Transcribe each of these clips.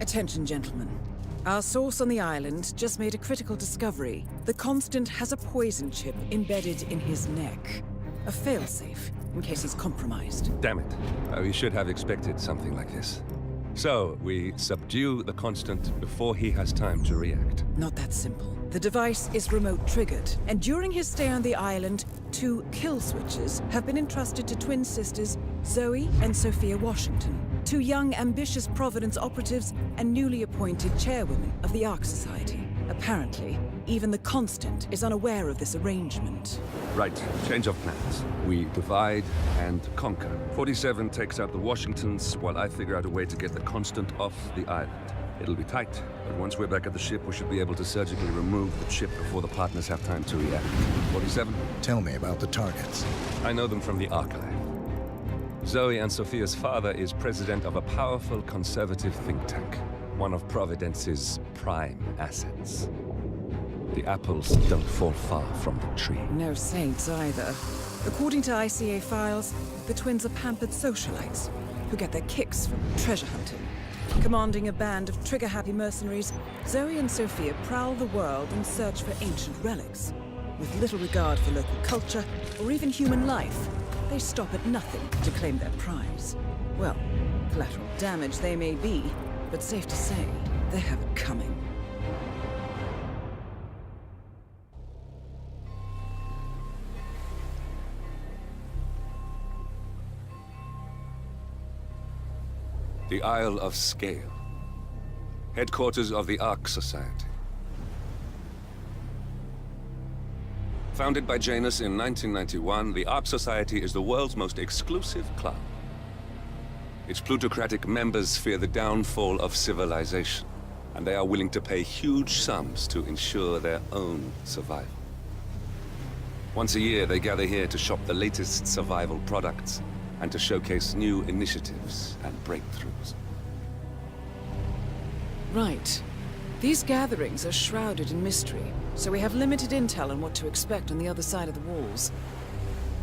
Attention, gentlemen. Our source on the island just made a critical discovery. The Constant has a poison chip embedded in his neck. A failsafe, in case he's compromised. Damn it. We should have expected something like this. So, we subdue the Constant before he has time to react. Not that simple. The device is remote-triggered, and during his stay on the island, 2 kill switches have been entrusted to twin sisters Zoe and Sophia Washington, 2 young, ambitious Providence operatives and newly appointed chairwomen of the Ark Society. Apparently, even the Constant is unaware of this arrangement. Right, change of plans. We divide and conquer. 47 takes out the Washingtons, while I figure out a way to get the Constant off the island. It'll be tight, but once we're back at the ship, we should be able to surgically remove the chip before the partners have time to react. 47? Tell me about the targets. I know them from the archive. Zoe and Sophia's father is president of a powerful conservative think tank, one of Providence's prime assets. The apples don't fall far from the tree. No saints either. According to ICA files, the twins are pampered socialites who get their kicks from treasure hunting. Commanding a band of trigger-happy mercenaries, Zoe and Sophia prowl the world in search for ancient relics. With little regard for local culture or even human life, they stop at nothing to claim their prize. Well, collateral damage they may be, but safe to say, they have it coming. The Isle of Scale. Headquarters of the Ark Society. Founded by Janus in 1991, the Ark Society is the world's most exclusive club. Its plutocratic members fear the downfall of civilization, and they are willing to pay huge sums to ensure their own survival. Once a year, they gather here to shop the latest survival products and to showcase new initiatives and breakthroughs. Right. These gatherings are shrouded in mystery, so we have limited intel on what to expect on the other side of the walls.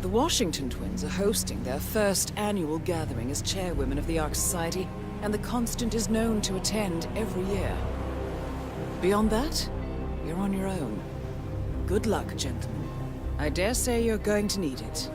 The Washington twins are hosting their first annual gathering as chairwomen of the Ark Society, and the Constant is known to attend every year. Beyond that, you're on your own. Good luck, gentlemen. I dare say you're going to need it.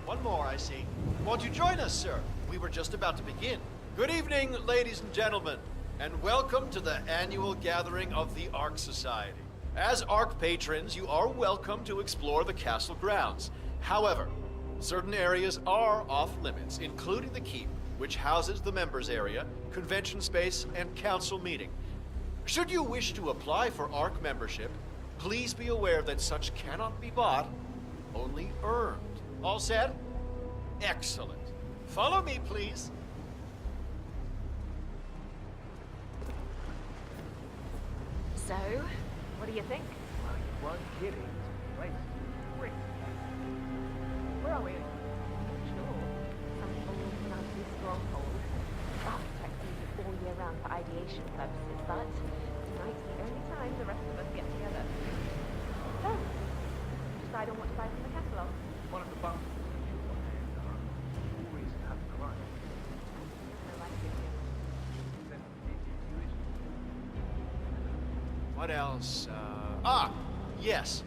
One more, I see. Won't you join us, sir? We were just about to begin. Good evening, ladies and gentlemen, and welcome to the annual gathering of the Ark Society. As Ark patrons, you are welcome to explore the castle grounds. However, certain areas are off-limits, including the keep, which houses the members area, convention space, and council meeting. Should you wish to apply for Ark membership, please be aware that such cannot be bought, only earned. All set? Excellent. Follow me, please. So, what do you think? Well, you weren't kidding. This place is great. Where are we? Sure. Some old mountain stronghold. Architects use it all year round for ideation purposes, but tonight's the only time the rest of us get together. So, decide on what to buy from the catalog. One of the bumpers. Always have crime. I like it. Then did you use What else? Yes.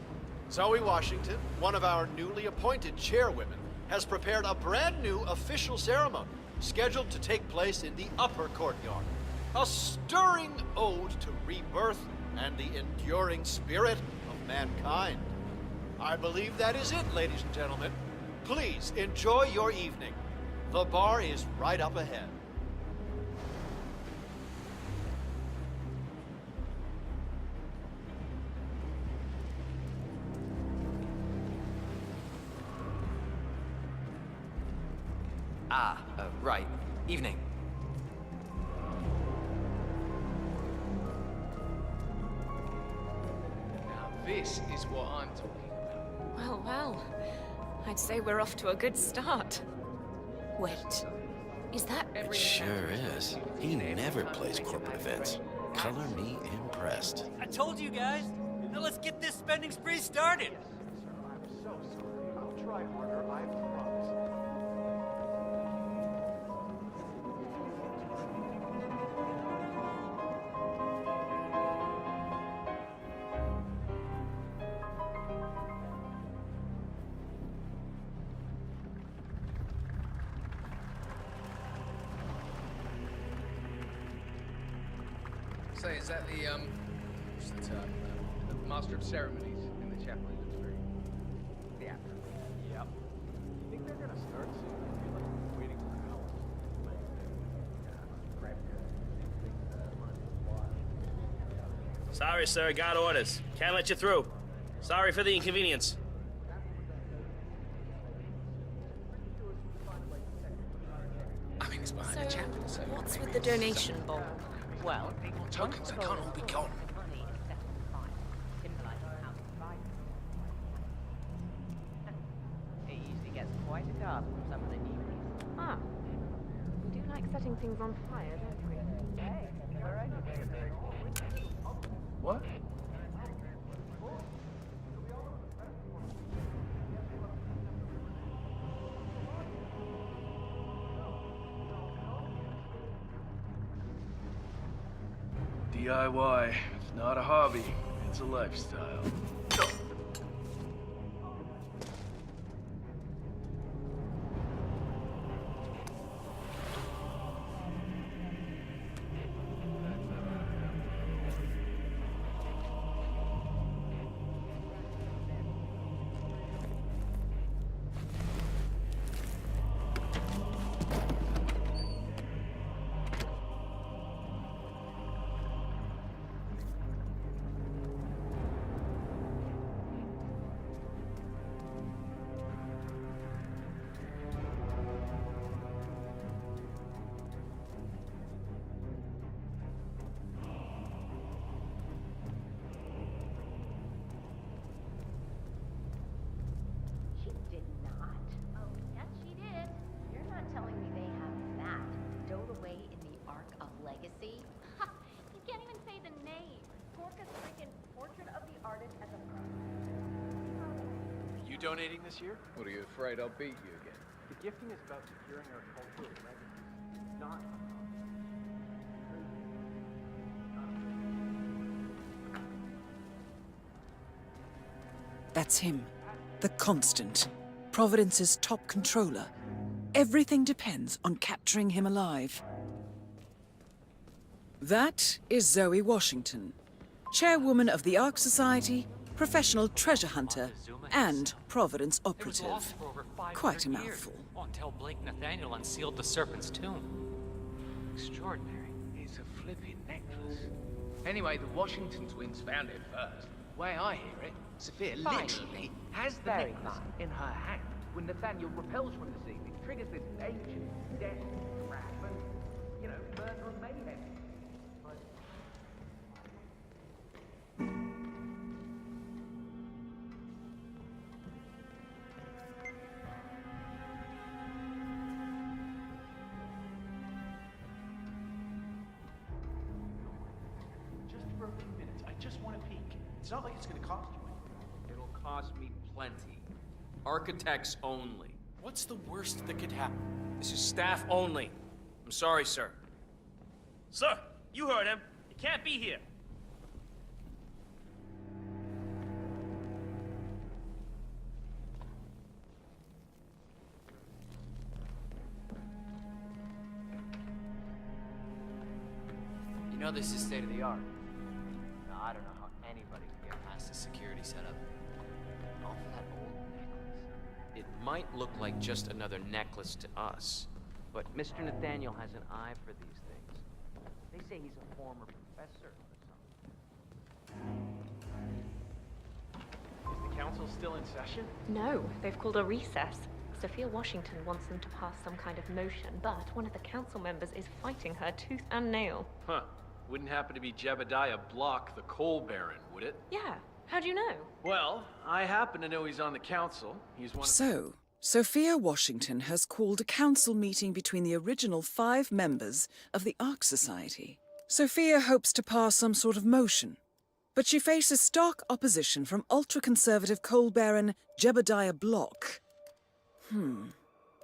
Zoe Washington, one of our newly appointed chairwomen, has prepared a brand new official ceremony scheduled to take place in the upper courtyard. A stirring ode to rebirth and the enduring spirit of mankind. I believe that is it, ladies and gentlemen. Please enjoy your evening. The bar is right up ahead. Right. Evening. Now this is what I'm talking about. Well, well. I'd say we're off to a good start. Wait, is that... It sure is. He never plays corporate events. Color me impressed. I told you guys. Now let's get this spending spree started. I'm so sorry. I'll try harder, I promise. Say, is that what's the term? The Master of Ceremonies in the chapel? He looks very theatrical. Yep. You think they're gonna start soon? I feel like we're waiting for hours. Sorry, sir. Got orders. Can't let you through. Sorry for the inconvenience. I mean, it's behind the chapel, so... What's with the donation bowl? Well, Tokens, they can't all be gone. money is set aside, symbolizing how survival. It usually gets quite a garb from some of the newbies. Ah, we do like setting things on fire, don't we? Hey, we're only What? DIY. It's not a hobby. It's a lifestyle. She did not. Oh, yes, she did. You're not telling me they have that stowed away in the Ark of Legacy? Ha! You can't even say the name. Gorka's freaking portrait of the artist as a pro. Are you donating this year? What, are you afraid I'll beat you again? The gifting is about securing our cultural legacy, not... That's him. The Constant. Providence's top controller. Everything depends on capturing him alive. That is Zoe Washington, chairwoman of the Ark Society, professional treasure hunter, and Providence operative. Quite a mouthful. Until Blake Nathaniel unsealed the Serpent's tomb. Extraordinary. It's a flipping necklace. Anyway, the Washington twins found it first. The way I hear it, Sophia literally has the necklace in her hand when Nathaniel repels from the scene. It triggers this ancient death trap and, you know, murder and mayhem. Just for a few minutes. I just want to peek. It's not like it's gonna cost you anything. It'll cost me plenty. Architects only. What's the worst that could happen? This is staff only. I'm sorry, sir. Sir, you heard him. You can't be here. You know this is state of the art. Now, I don't know how anybody can get past the security setup. All for that old necklace. It might look like just another necklace to us, but Mr. Nathaniel has an eye for these things. They say he's a former professor or something. Is the council still in session? No, they've called a recess. Sophia Washington wants them to pass some kind of motion, but one of the council members is fighting her tooth and nail. Huh. Wouldn't happen to be Jebediah Block, the coal baron, would it? Yeah, how do you know? Well, I happen to know he's on the council. He's one of... So, Sophia Washington has called a council meeting between the original 5 members of the Ark Society. Sophia hopes to pass some sort of motion, but she faces stark opposition from ultra-conservative coal baron Jebediah Block.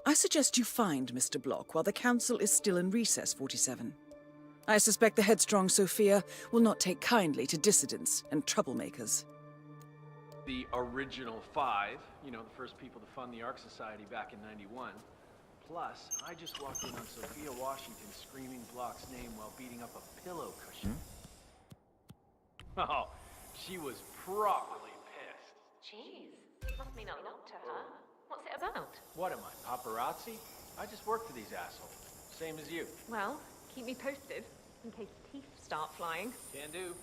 I suggest you find Mr. Block while the council is still in recess, 47. I suspect the headstrong Sophia will not take kindly to dissidents and troublemakers. The original 5, you know, the first people to fund the Ark Society back in '91. Plus, I just walked in on Sophia Washington screaming Block's name while beating up a pillow cushion. Oh, she was properly pissed. Jeez, must mean a lot to her. What's it about? What am I, paparazzi? I just work for these assholes. Same as you. Well, keep me posted, in case teeth start flying. Can do.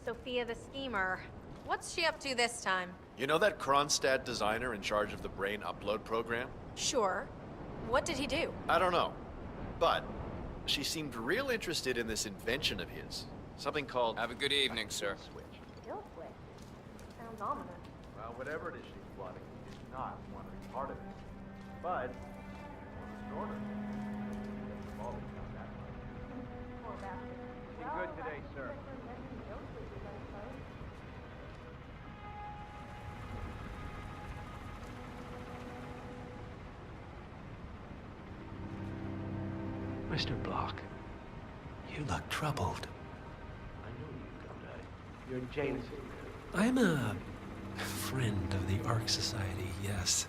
Sophia the Schemer. What's she up to this time? You know that Kronstadt designer in charge of the brain upload program? Sure. What did he do? I don't know. But she seemed real interested in this invention of his. Something called... Have a good evening, sir. Switch. Kill switch. Sounds ominous. Well, whatever it is she's plotting, it's not one of the part of it. But, for the starter, we've always done that. Poor bastard. Be good today, sir. Mr. Block, you look troubled. I know you, don't I? You're Jameson. I'm a friend of the Ark Society, yes.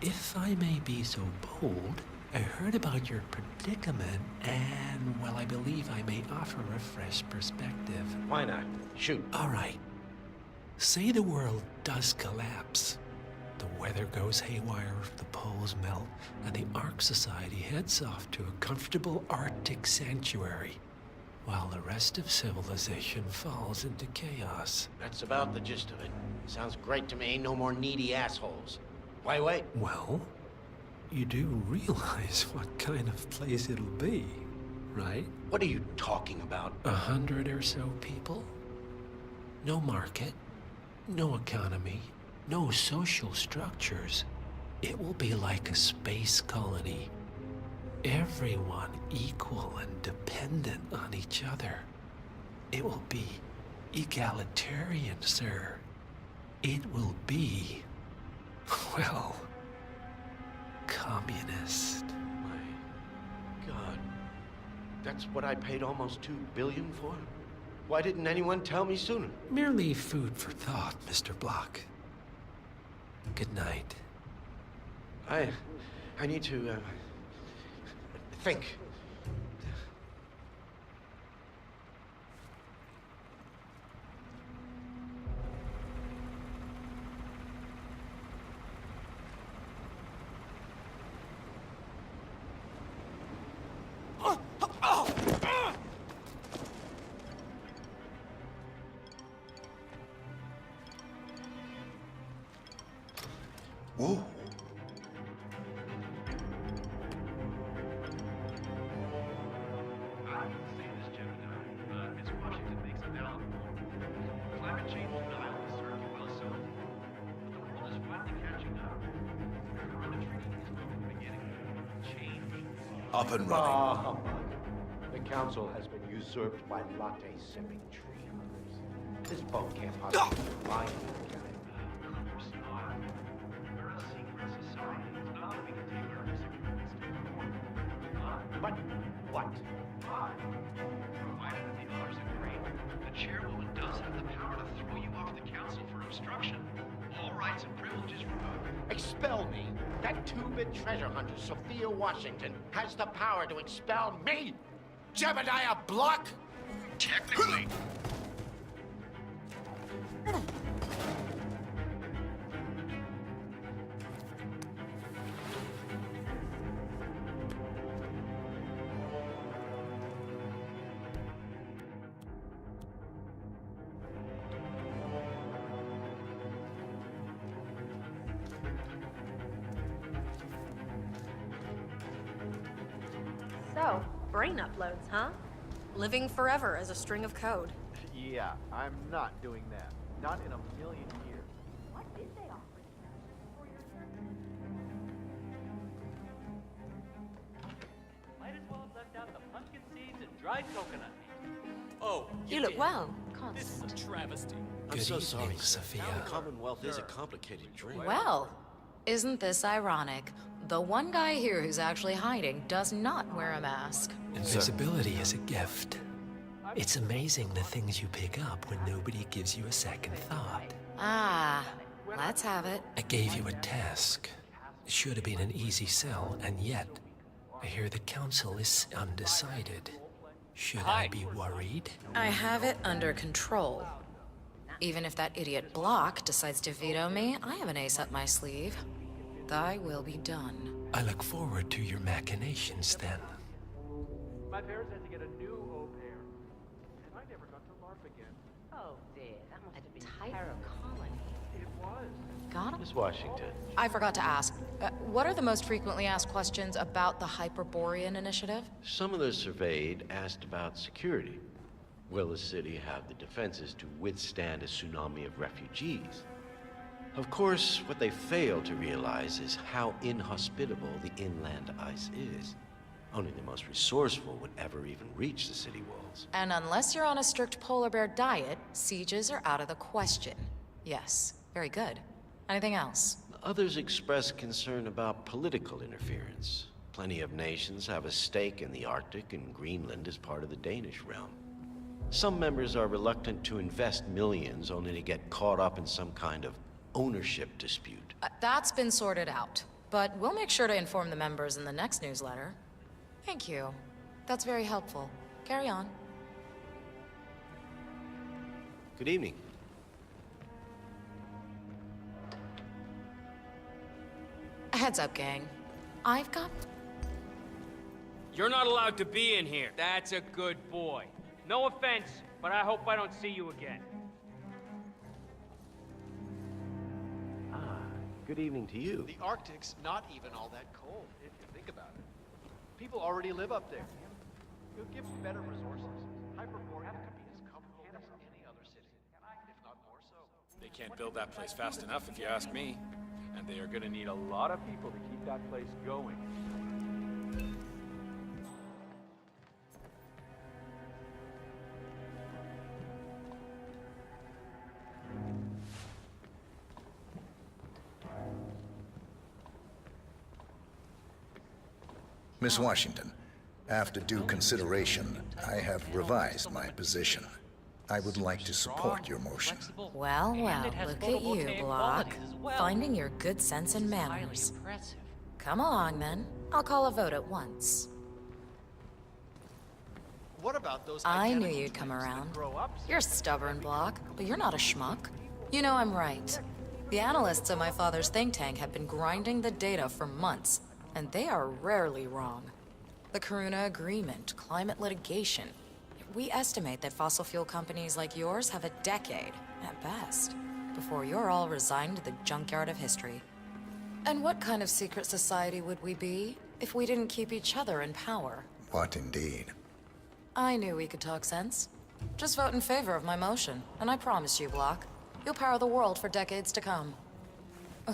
If I may be so bold, I heard about your predicament, and, well, I believe I may offer a fresh perspective. Why not? Shoot. All right. Say the world does collapse. The weather goes haywire, the poles melt, and the Ark Society heads off to a comfortable Arctic sanctuary, while the rest of civilization falls into chaos. That's about the gist of it. Sounds great to me. No more needy assholes. Why wait? Well, you do realize what kind of place it'll be, right? What are you talking about? 100 or so people? No market, no economy, no social structures. It will be like a space colony. Everyone equal and dependent on each other. It will be egalitarian, sir. It will be, well, communist. My God. That's what I paid almost $2 billion for? Why didn't anyone tell me sooner? Merely food for thought, Mr. Block. Good night. I need to, think. Whoa. Up and running. The council has been usurped by latte-sipping tree huggers. This boat can't possibly fly. But what? Provided that the others agree, the chairwoman does have the power to throw you off the council for obstruction. All right. rights and privileges removed. Expel me. That two-bit treasure hunter, Sophia Washington, has the power to expel me. Jebediah Block? Technically. So, brain uploads, huh? Living forever as a string of code. Yeah, I'm not doing that. Not in a million years. What did they offer? Might as well have left out the pumpkin seeds and dried coconut meat. Oh, You look well. This is a travesty. I'm Good so evening, sorry, sir. Sophia. The Commonwealth is a complicated drink. Well, isn't this ironic? The one guy here who's actually hiding does not wear a mask. Invisibility is a gift. It's amazing the things you pick up when nobody gives you a second thought. Ah, let's have it. I gave you a task. It should have been an easy sell, and yet, I hear the council is undecided. Should I be worried? I have it under control. Even if that idiot Block decides to veto me, I have an ace up my sleeve. Thy will be done. I look forward to your machinations then. My parents had to get a new au pair. And I never got to LARP again. Oh dear, that must have been Type colony. It was. Got him? Miss Washington. I forgot to ask. What are the most frequently asked questions about the Hyperborean initiative? Some of those surveyed asked about security. Will the city have the defenses to withstand a tsunami of refugees? Of course, what they fail to realize is how inhospitable the inland ice is. Only the most resourceful would ever even reach the city walls. And unless you're on a strict polar bear diet, sieges are out of the question. Yes, very good. Anything else? Others express concern about political interference. Plenty of nations have a stake in the Arctic, and Greenland is part of the Danish realm. Some members are reluctant to invest millions only to get caught up in some kind of ownership dispute. That's been sorted out, but we'll make sure to inform the members in the next newsletter. Thank you. That's very helpful. Carry on. Good evening. Heads up, gang. I've got... You're not allowed to be in here. That's a good boy. No offense, but I hope I don't see you again. Good evening to you. The Arctic's not even all that cold, if you think about it. People already live up there. You'll give them better resources. Hyperborean could be as comfortable as any other city, if not more so. They can't build that place fast enough, if you ask me. And they are going to need a lot of people to keep that place going. Miss Washington, after due consideration, I have revised my position. I would like to support your motion. Well, look at you, Block. Finding your good sense and manners. Come along, then. I'll call a vote at once. What about those I knew you'd come around. You're stubborn, Block, but you're not a schmuck. You know I'm right. The analysts at my father's think tank have been grinding the data for months, and they are rarely wrong. The Karuna Agreement, climate litigation. We estimate that fossil fuel companies like yours have a decade, at best, before you're all resigned to the junkyard of history. And what kind of secret society would we be if we didn't keep each other in power? What indeed? I knew we could talk sense. Just vote in favor of my motion, and I promise you, Block, you'll power the world for decades to come.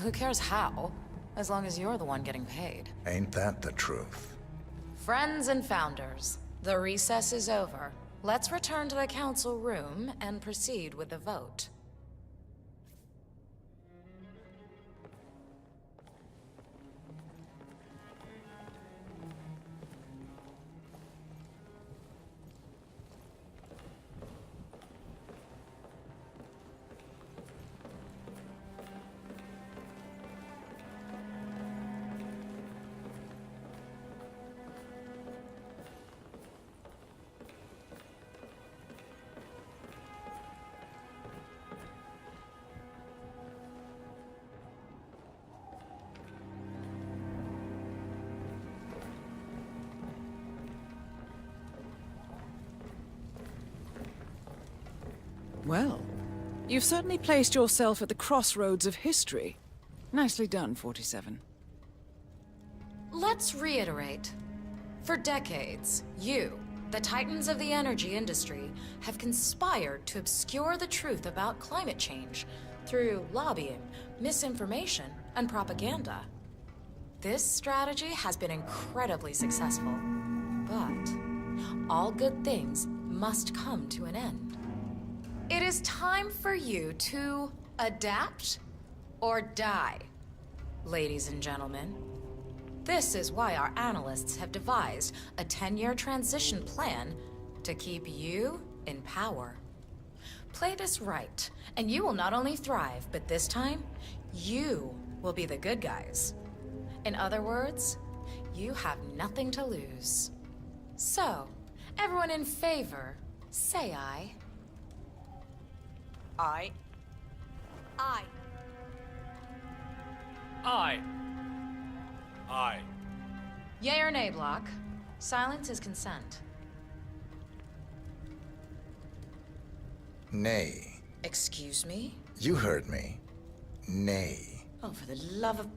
Who cares how, as long as you're the one getting paid. Ain't that the truth? Friends and founders, the recess is over. Let's return to the council room and proceed with the vote. Well, you've certainly placed yourself at the crossroads of history. Nicely done, 47. Let's reiterate. For decades, you, the titans of the energy industry, have conspired to obscure the truth about climate change through lobbying, misinformation, and propaganda. This strategy has been incredibly successful, but all good things must come to an end. It is time for you to adapt or die, ladies and gentlemen. This is why our analysts have devised a 10-year transition plan to keep you in power. Play this right, and you will not only thrive, but this time, you will be the good guys. In other words, you have nothing to lose. So, everyone in favor, say aye. Aye. Aye. Aye. Aye. Yay or nay, Block? Silence is consent. Nay. Excuse me? You heard me. Nay. Oh, for the love of...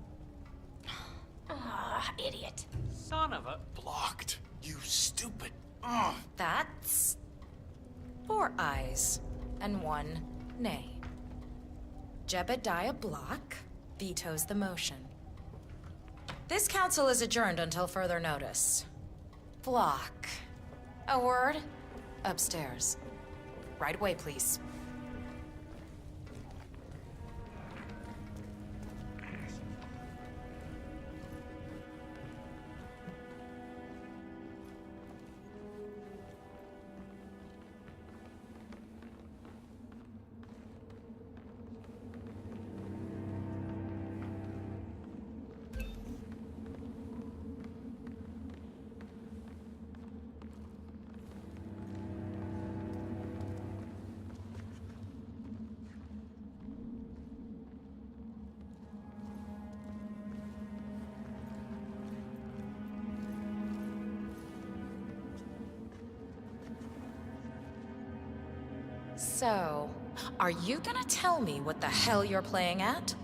Idiot. Son of a... Blocked. You stupid. That's... 4 ayes and 1 nay. Jebediah Block vetoes the motion. This council is adjourned until further notice. Block. A word? Upstairs. Right away, please. So, are you gonna tell me what the hell you're playing at?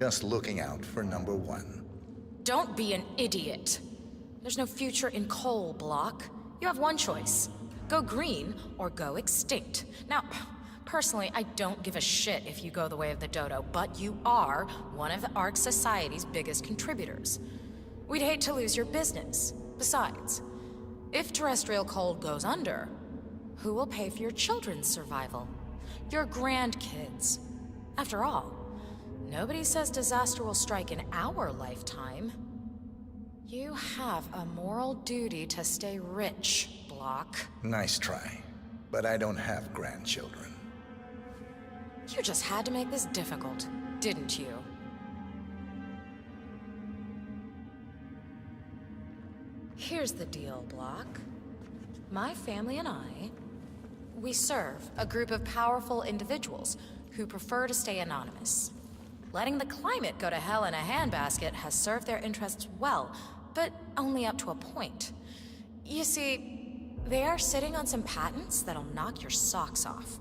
Just looking out for number 1. Don't be an idiot. There's no future in coal, Block. You have one choice. Go green or go extinct. Now, personally, I don't give a shit if you go the way of the dodo, but you are one of the Ark Society's biggest contributors. We'd hate to lose your business. Besides, if terrestrial coal goes under, who will pay for your children's survival? Your grandkids. After all, nobody says disaster will strike in our lifetime. You have a moral duty to stay rich, Block. Nice try. But I don't have grandchildren. You just had to make this difficult, didn't you? Here's the deal, Block. My family and I, we serve a group of powerful individuals who prefer to stay anonymous. Letting the climate go to hell in a handbasket has served their interests well, but only up to a point. You see, they are sitting on some patents that'll knock your socks off.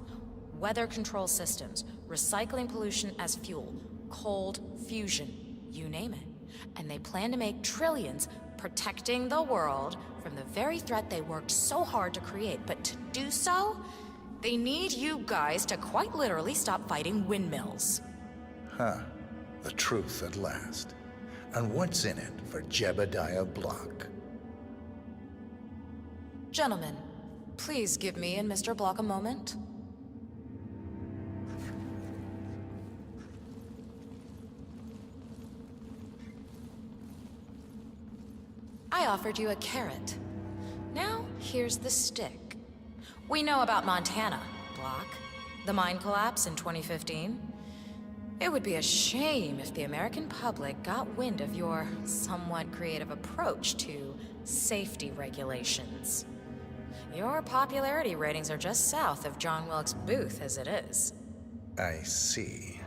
Weather control systems, recycling pollution as fuel, cold fusion, you name it. And they plan to make trillions protecting the world from the very threat they worked so hard to create. But to do so, they need you guys to quite literally stop fighting windmills. Huh. The truth at last. And what's in it for Jebediah Block? Gentlemen, please give me and Mr. Block a moment. I offered you a carrot. Now, here's the stick. We know about Montana, Block. The mine collapse in 2015. It would be a shame if the American public got wind of your somewhat creative approach to safety regulations. Your popularity ratings are just south of John Wilkes Booth as it is. I see.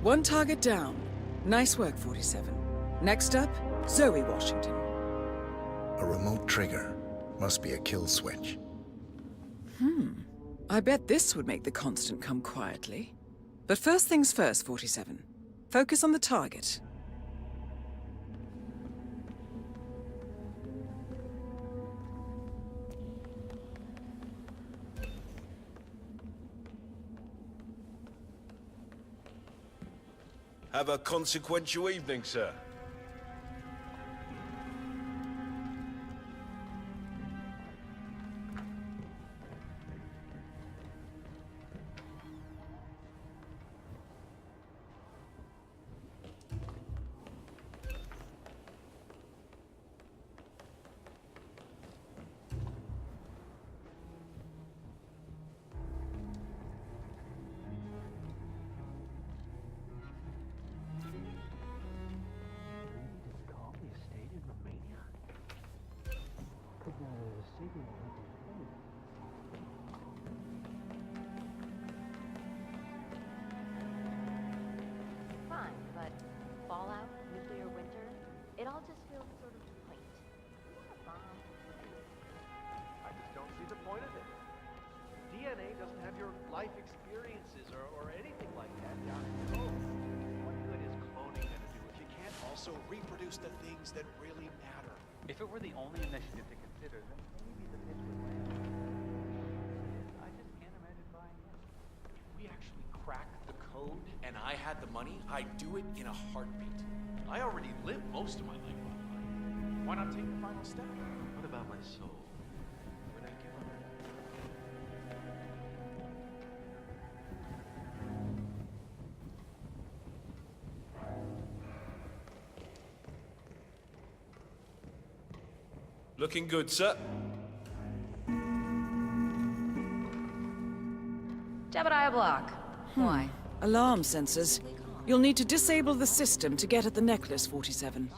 One target down. Nice work, 47. Next up, Zoe Washington. A remote trigger. Must be a kill switch. I bet this would make the Constant come quietly. But first things first, 47. Focus on the target. Have a consequential evening, sir. Fine, but fallout, nuclear winter, it all just feels sort of quaint. I just don't see the point of it. DNA doesn't have your life experiences or anything like that down in code. What good is cloning gonna do if you can't also reproduce the things that really matter? If it were the only initiative to consider, then maybe the pitch would land. I just can't imagine buying it. If we actually cracked the code and I had the money, I'd do it in a heartbeat. I already live most of my life online. Why not take the final step? What about my soul? Would I give up? Looking good, sir. Jebediah Block. Why? Alarm sensors. You'll need to disable the system to get at the necklace, 47.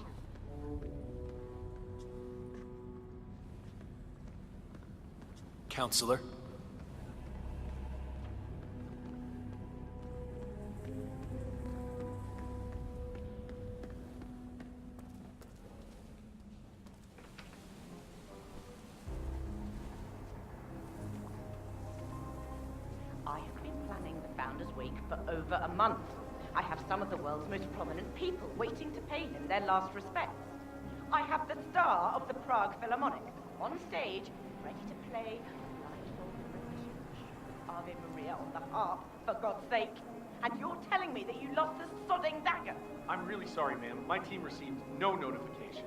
Counselor? I have been planning the Founders Week for over a month. I have some of the world's most prominent people waiting to pay him their last respects. I have the star of the Prague Philharmonic on stage, ready to play Ave Maria on the harp, for God's sake. And you're telling me that you lost the sodding dagger? I'm really sorry, ma'am. My team received no notification.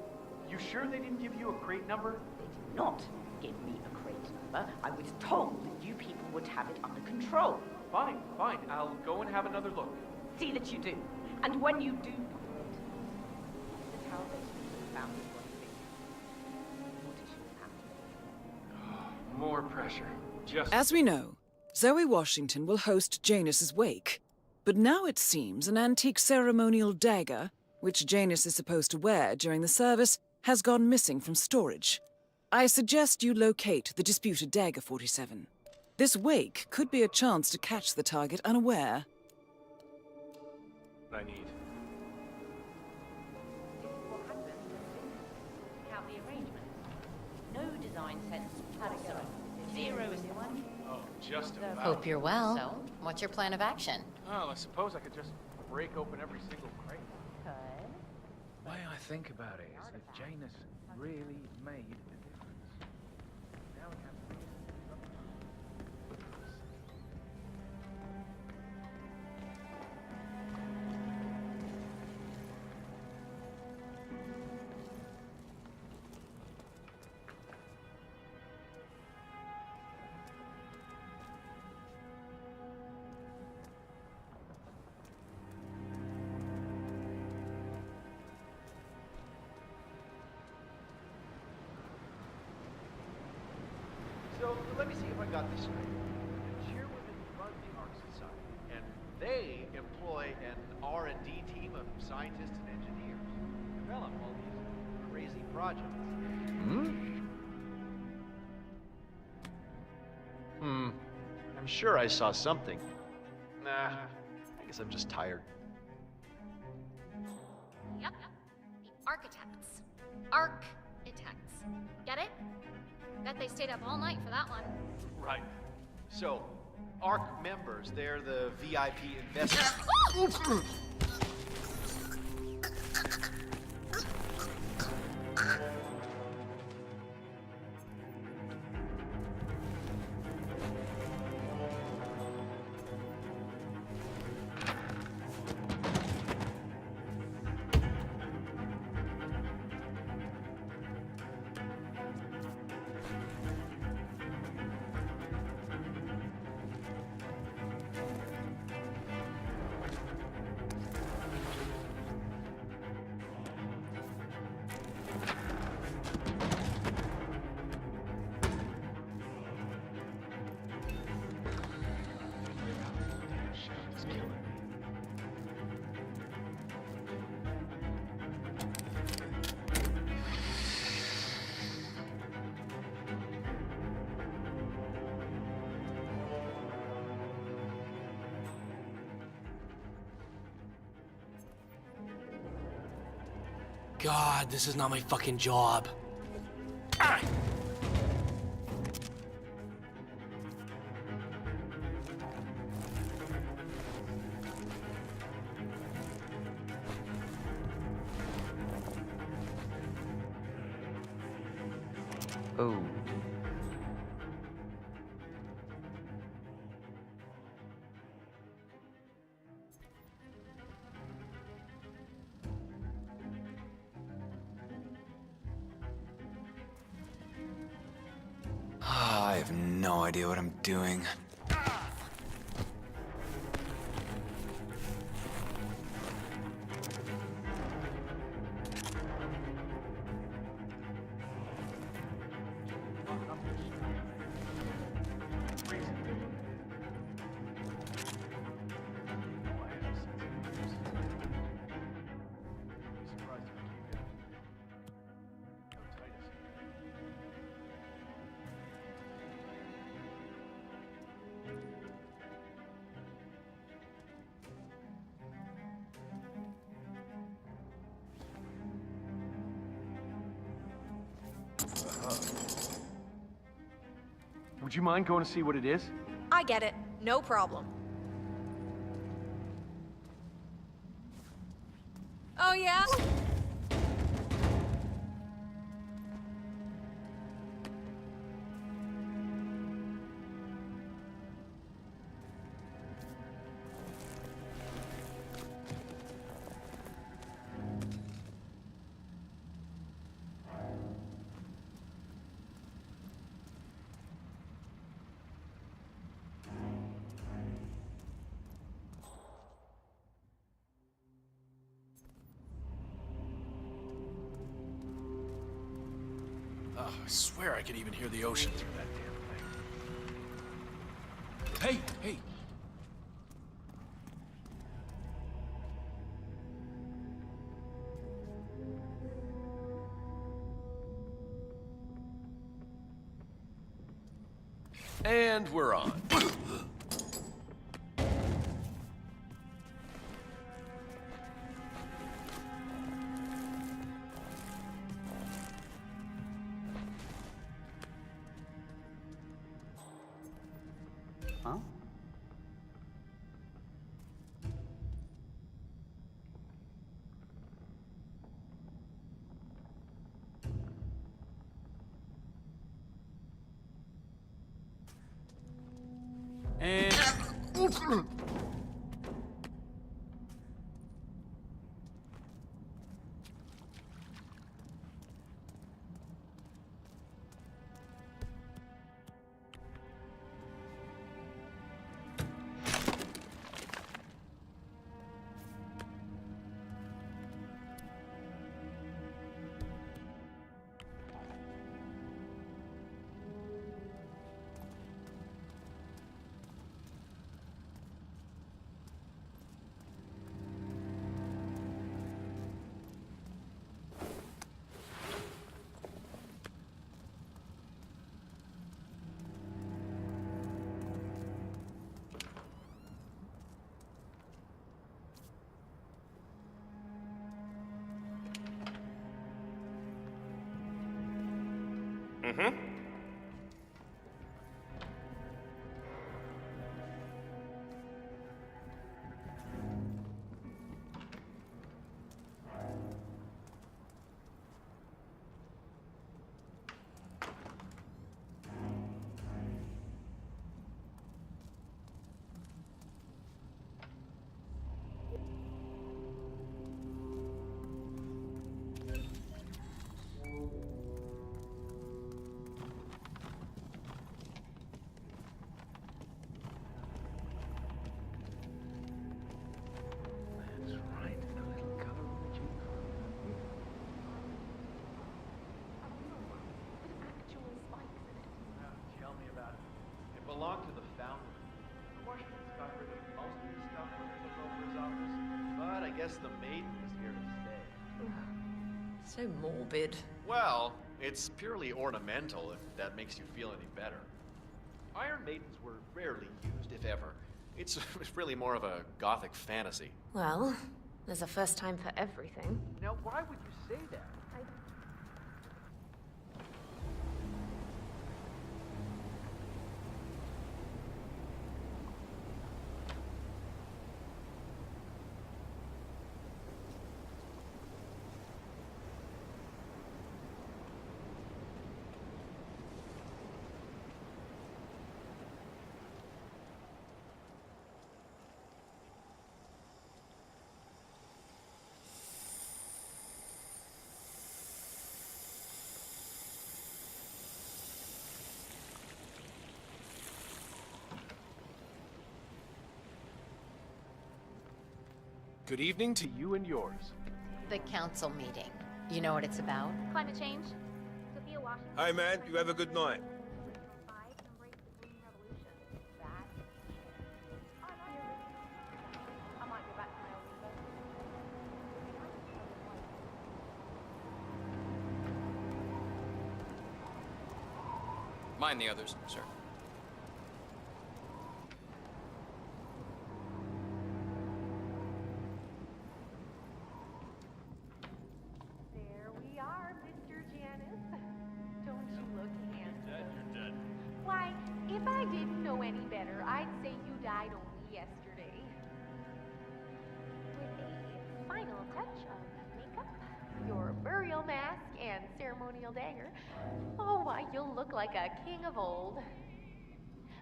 You sure they didn't give you a crate number? They did not give me a crate number. I was told that you people would have it under control. Fine, fine. I'll go and have another look. See that you do. And when you do, this is how the Founders want to be. More pressure. Just As we know, Zoe Washington will host Janus's wake. But now it seems an antique ceremonial dagger, which Janus is supposed to wear during the service, has gone missing from storage. I suggest you locate the disputed dagger, 47. This wake could be a chance to catch the target unaware. what I need. This is what happens when count the arrangements. No design sense whatsoever. Zero is the one. Oh, just about. Hope you're well. So, what's your plan of action? Well, I suppose I could just break open every single crate. The way I think about it is that Janus really made a difference. Now we have to So, let me see if I got this straight. The chairwomen run the Arc Society, and they employ an R&D team of scientists and engineers to develop all these crazy projects. I'm sure I saw something. Nah, I guess I'm just tired. Yep. The architects. Arc intense. Get it? Bet they stayed up all night for that one. Right. So, ARC members, they're the VIP investors. God, this is not my fucking job. Ah! Oh. I have no idea what I'm doing. Would you mind going to see what it is? I get it. No problem. Oh, yeah? Oh, I swear I could even hear the ocean through that damn thing. Hey, hey! And we're on. Huh? And... Mm-hmm. Tell me about it. It belonged to the founder. The Washingtons got rid of most of his stuff when they took over his office, but I guess the maiden is here to stay. So morbid. Well, it's purely ornamental, if that makes you feel any better. Iron Maidens were rarely used, if ever. It's really more of a gothic fantasy. Well, there's a first time for everything. Now, why would you say that? Good evening to you and yours. The council meeting. You know what it's about? Climate change. Sophia Washington. Hey man, you have a good night. Mind the others, sir. There we are, Mr. Janice. Don't you look handsome? You're dead. Why, if I didn't know any better, I'd say you died only yesterday. With a final touch of makeup, your burial mask, and ceremonial dagger, oh, why, you'll look like a king of old.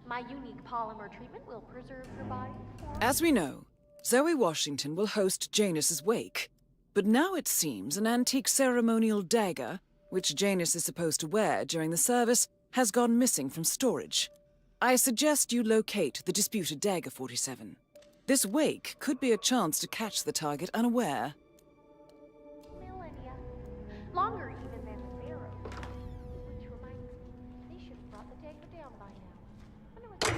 My unique polymer treatment will preserve your body for... As we know, Zoe Washington will host Janus's wake. But now it seems an antique ceremonial dagger, which Janus is supposed to wear during the service, has gone missing from storage. I suggest you locate the disputed dagger, 47. This wake could be a chance to catch the target unaware. Millennia. Longer even than the Pharaoh. Which reminds me, they should have brought the dagger down by now. Wonder what they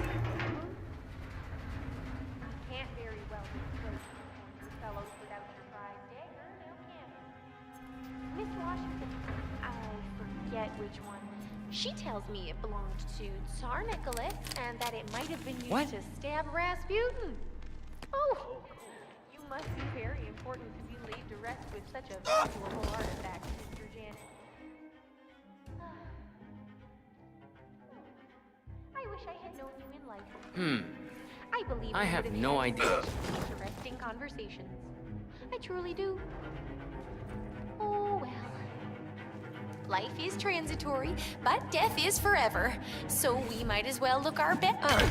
You can't very well be close to your fellows without your prize dagger, now can you? Miss Washington, I forget which one. She tells me it belonged to Tsar Nicholas and that it might have been used to stab Rasputin. Oh, you must be very important to be laid to rest with such a valuable artifact, Mr. Janet. I wish I had known you in life. I believe I we have would have no had idea. interesting conversations. I truly do. Oh well. Life is transitory, but death is forever. So we might as well look our best.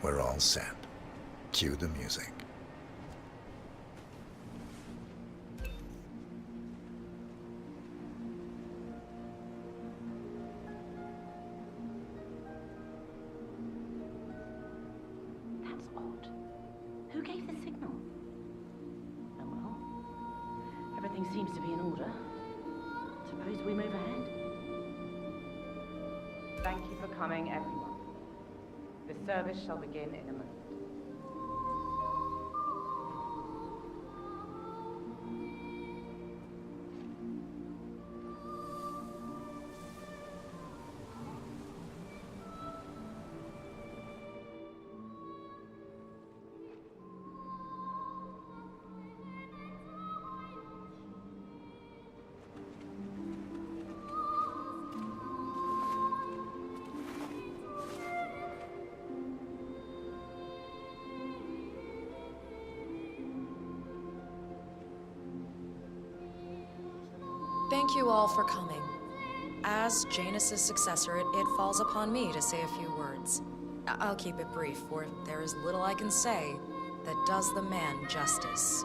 we're all set. Cue the music. That's odd. Who gave the signal? Oh well. Everything seems to be in order. Suppose we move ahead. Thank you for coming, everyone. The service shall begin in a moment. Thank you all for coming. As Janus's successor, it falls upon me to say a few words. I'll keep it brief, for there is little I can say that does the man justice.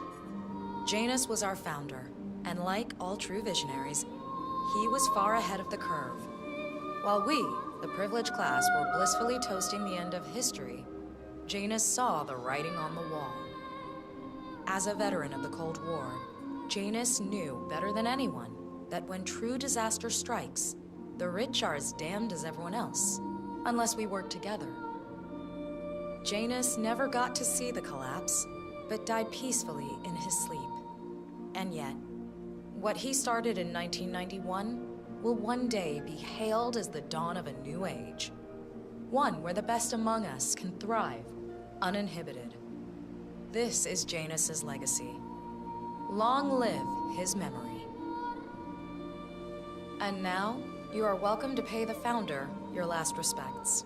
Janus was our founder, and like all true visionaries, he was far ahead of the curve. While we, the privileged class, were blissfully toasting the end of history, Janus saw the writing on the wall. As a veteran of the Cold War, Janus knew better than anyone that when true disaster strikes, the rich are as damned as everyone else, unless we work together. Janus never got to see the collapse, but died peacefully in his sleep. And yet, what he started in 1991 will one day be hailed as the dawn of a new age. One where the best among us can thrive, uninhibited. This is Janus's legacy. Long live his memory. And now, you are welcome to pay the founder your last respects.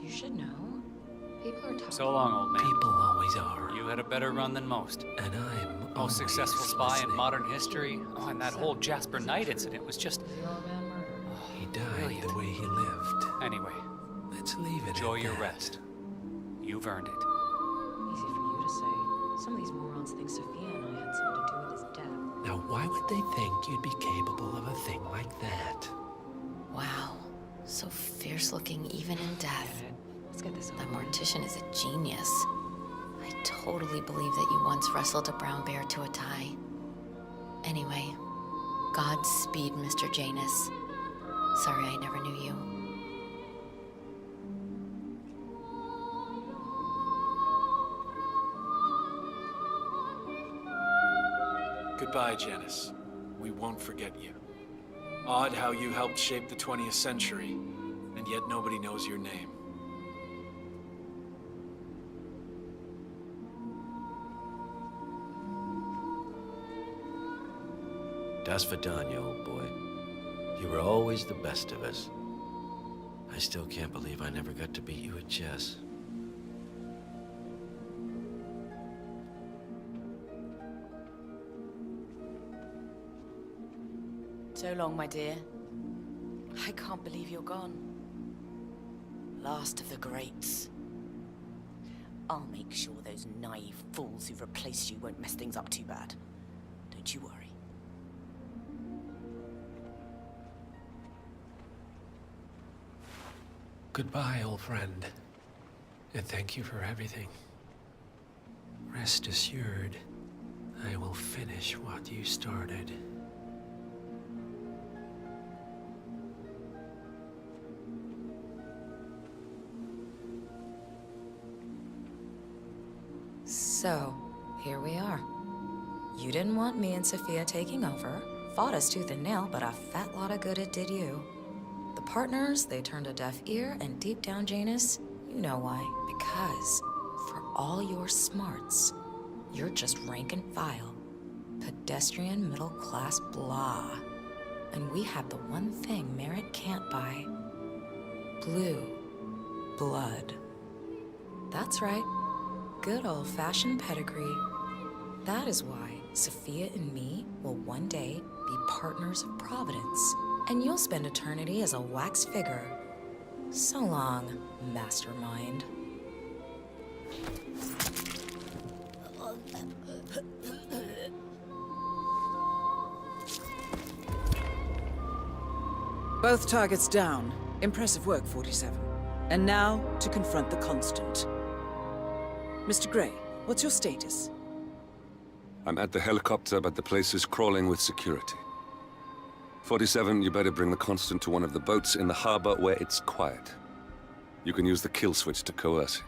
You should know. People are talking. So long, old man. People always are. You had a better run than most. And I'm Most successful spy in modern history. Oh, and that whole Jasper Knight incident was just... He died the way he lived. Anyway, Let's leave it enjoy at your that. rest. You've earned it. Easy for you to say. Some of these morons think Sophia and I had something to do with his death. Now, why would they think you'd be capable of a thing like that? Wow. So fierce looking even in death. Let's get this over. That mortician is a genius. I totally believe that you once wrestled a brown bear to a tie. Anyway, Godspeed, Mr. Janus. Sorry I never knew you. Goodbye, Janus. We won't forget you. Odd how you helped shape the 20th century, and yet nobody knows your name. Das Vidania, old boy. You were always the best of us. I still can't believe I never got to beat you at chess. So long, my dear. I can't believe you're gone. Last of the greats. I'll make sure those naive fools who've replaced you won't mess things up too bad. Don't you worry. Goodbye, old friend. And thank you for everything. Rest assured, I will finish what you started. So, here we are. You didn't want me and Sophia taking over, fought us tooth and nail, but a fat lot of good it did you. The partners, they turned a deaf ear, and deep down, Janus, you know why. Because, for all your smarts, you're just rank and file. Pedestrian middle-class blah. And we have the one thing merit can't buy. Blue blood. That's right. Good old-fashioned pedigree. That is why Sophia and me will one day be partners of Providence, and you'll spend eternity as a wax figure. So long, mastermind. Both targets down. Impressive work, 47. And now, to confront the Constant. Mr. Gray, what's your status? I'm at the helicopter, but the place is crawling with security. 47, you better bring the Constant to one of the boats in the harbor where it's quiet. You can use the kill switch to coerce him.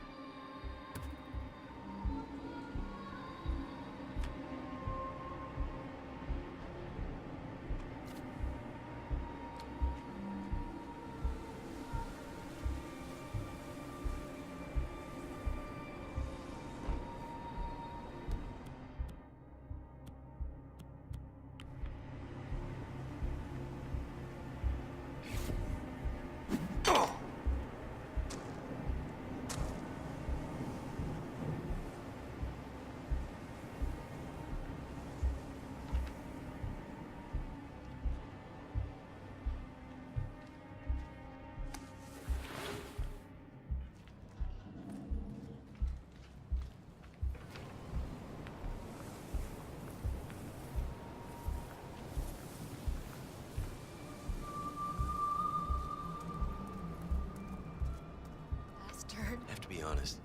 I have to be honest.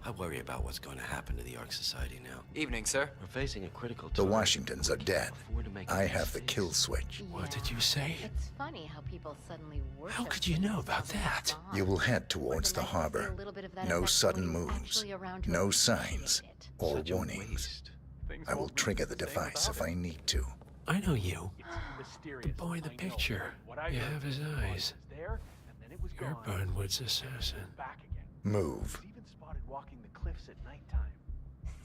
I worry about what's going to happen to the Ark Society now. Evening, sir. We're facing a critical The time. Washingtons are dead. I have the kill switch. What did you say? It's funny how people suddenly worship. How could you know about that? You will head towards the harbor. No sudden moves, no signs, or warnings. I will trigger the device if I need to. I know you. The boy in the picture. You have his eyes. You're Burnwood's assassin. Move. Even spotted walking the cliffs at nighttime.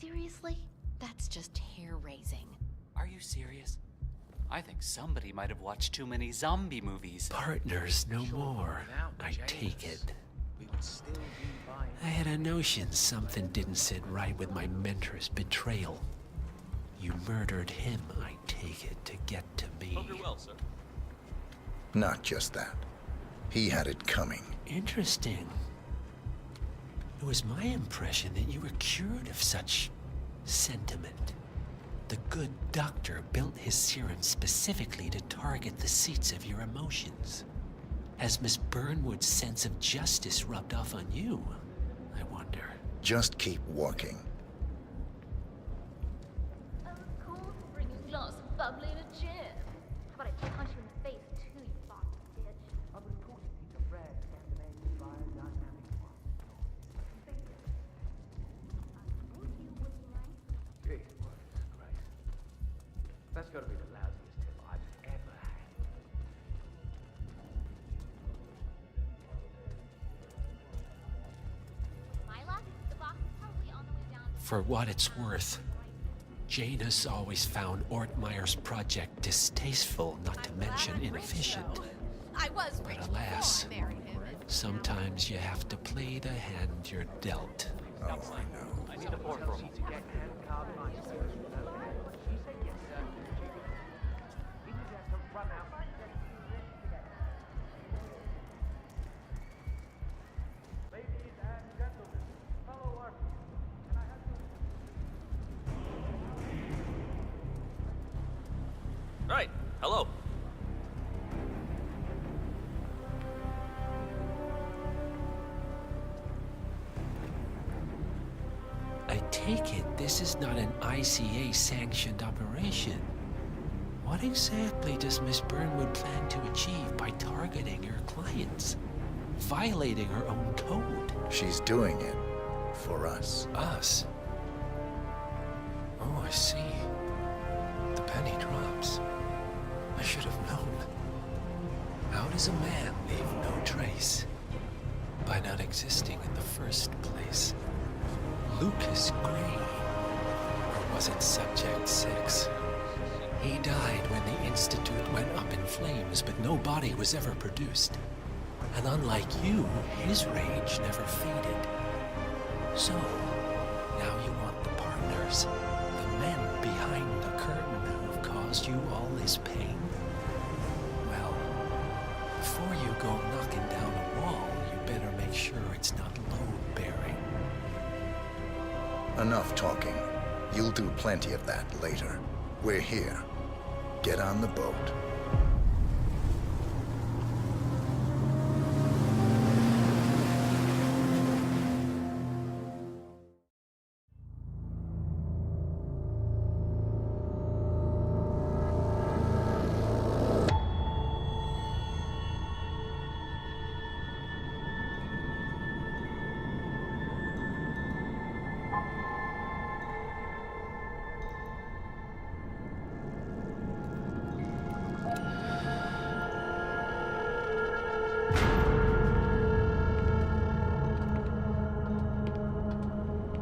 Seriously? That's just hair-raising. Are you serious? I think somebody might have watched too many zombie movies. Partners no more, I take it. I had a notion something didn't sit right with my mentor's betrayal. You murdered him, I take it, to get to me. Hope you're well, sir. Not just that. He had it coming. Interesting. It was my impression that you were cured of such sentiment. The good doctor built his serum specifically to target the seats of your emotions. Has Miss Burnwood's sense of justice rubbed off on you, I wonder? Just keep walking. Of course, bring a glass of bubbly and a chair. How about I punch you in the face too, you bastard bitch? I've been taught to see the rare Scandinavian biodynamic one. Gee, what a disgrace. That's got to be the lousiest tip I've ever had. My luck, the box is probably on the way down. For what it's worth, Janus always found Ortmeyer's project distasteful, not to mention inefficient. I was But alas, sometimes you have to play the hand you're dealt. Oh, I know. I need a board room. Right. Hello. I take it this is not an ICA-sanctioned operation. What exactly does Miss Burnwood plan to achieve by targeting her clients? Violating her own code? She's doing it for us. Us? Oh, I see. The penny drops. I should have known. How does a man leave no trace? By not existing in the first place. Lucas Gray. Or was it Subject 6? He died when the Institute went up in flames, but no body was ever produced. And unlike you, his rage never faded. So, now you want the partners, the men behind the curtain who have caused you all this pain. Enough talking. You'll do plenty of that later. We're here. Get on the boat.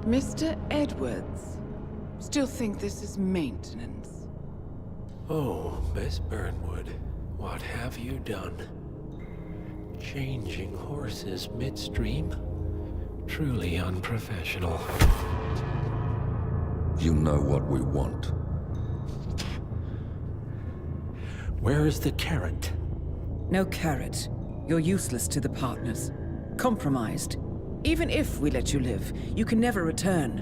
Mr. Edwards, still think this is maintenance? Oh, Miss Burnwood, what have you done? Changing horses midstream? Truly unprofessional. You know what we want. Where is the carrot? No carrot. You're useless to the partners. Compromised. Even if we let you live, you can never return.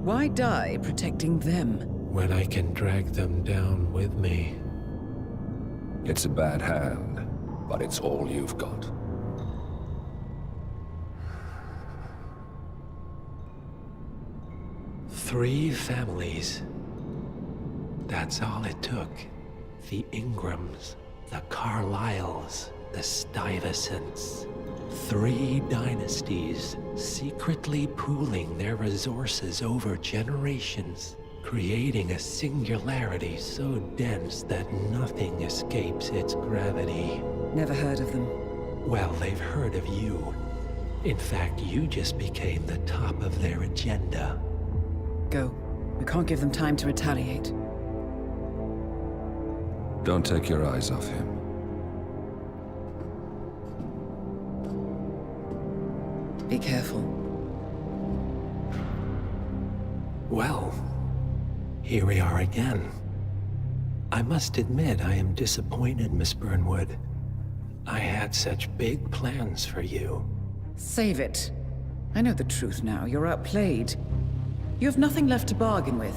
Why die protecting them? When I can drag them down with me. It's a bad hand, but it's all you've got. Three families. That's all it took. The Ingrams, the Carlyles, the Stuyvesants. 3 dynasties secretly pooling their resources over generations, creating a singularity so dense that nothing escapes its gravity. Never heard of them. Well, they've heard of you. In fact, you just became the top of their agenda. Go. We can't give them time to retaliate. Don't take your eyes off him. Be careful. Well, here we are again. I must admit I am disappointed, Miss Burnwood. I had such big plans for you. Save it. I know the truth now. You're outplayed. You have nothing left to bargain with.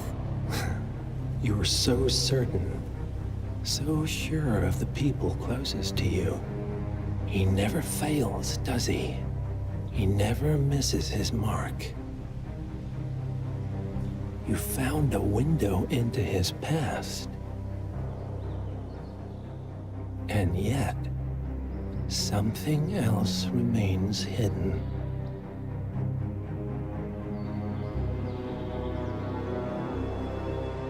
You were so certain, so sure of the people closest to you. He never fails, does he? He never misses his mark. You found a window into his past. And yet, something else remains hidden.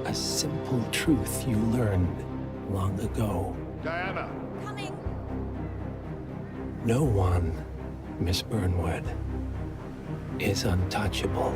A simple truth you learned long ago. Diana! Coming! No one, Miss Burnwood, is untouchable.